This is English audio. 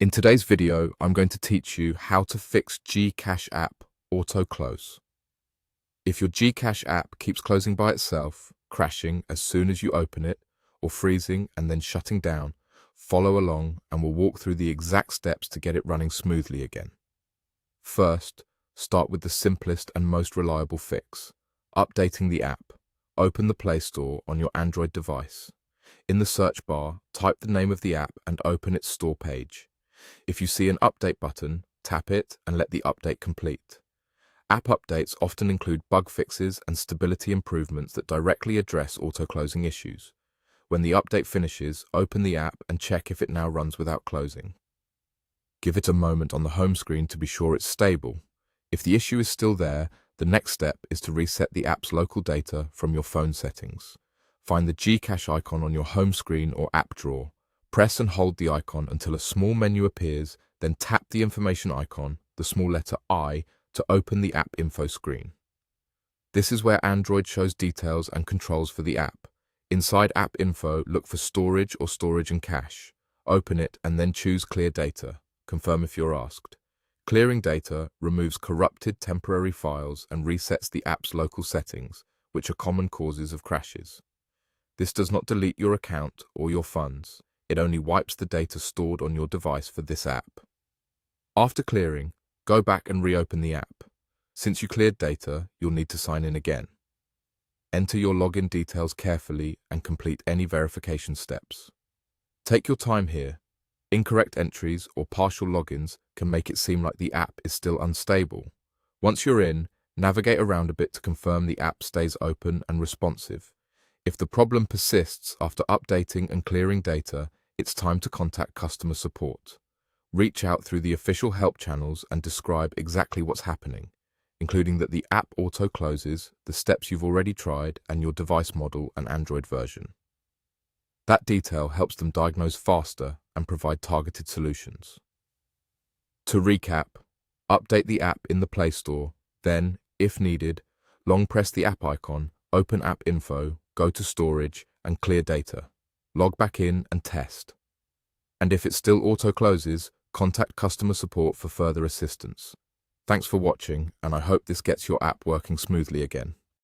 In today's video, I'm going to teach you how to fix GCash app auto close. If your GCash app keeps closing by itself, crashing as soon as you open it, or freezing and then shutting down, follow along and we'll walk through the exact steps to get it running smoothly again. First, start with the simplest and most reliable fix, updating the app. Open the Play Store on your Android device. In the search bar, type the name of the app and open its store page. If you see an update button, tap it and let the update complete. App updates often include bug fixes and stability improvements that directly address auto-closing issues. When the update finishes, open the app and check if it now runs without closing. Give it a moment on the home screen to be sure it's stable. If the issue is still there, the next step is to reset the app's local data from your phone settings. Find the GCash icon on your home screen or app drawer. Press and hold the icon until a small menu appears, then tap the information icon, the small letter I, to open the app info screen. This is where Android shows details and controls for the app. Inside app info, look for storage or storage and cache. Open it and then choose clear data. Confirm if you're asked. Clearing data removes corrupted temporary files and resets the app's local settings, which are common causes of crashes. This does not delete your account or your funds. It only wipes the data stored on your device for this app. After clearing, go back and reopen the app. Since you cleared data, you'll need to sign in again. Enter your login details carefully and complete any verification steps. Take your time here. Incorrect entries or partial logins can make it seem like the app is still unstable. Once you're in, navigate around a bit to confirm the app stays open and responsive. If the problem persists after updating and clearing data, it's time to contact customer support. Reach out through the official help channels and describe exactly what's happening, including that the app auto closes, the steps you've already tried, and your device model and Android version. That detail helps them diagnose faster and provide targeted solutions. To recap, update the app in the Play Store, then, if needed, long press the app icon, open app info, go to storage, and clear data. Log back in and test. And if it still auto-closes, contact customer support for further assistance. Thanks for watching, and I hope this gets your app working smoothly again.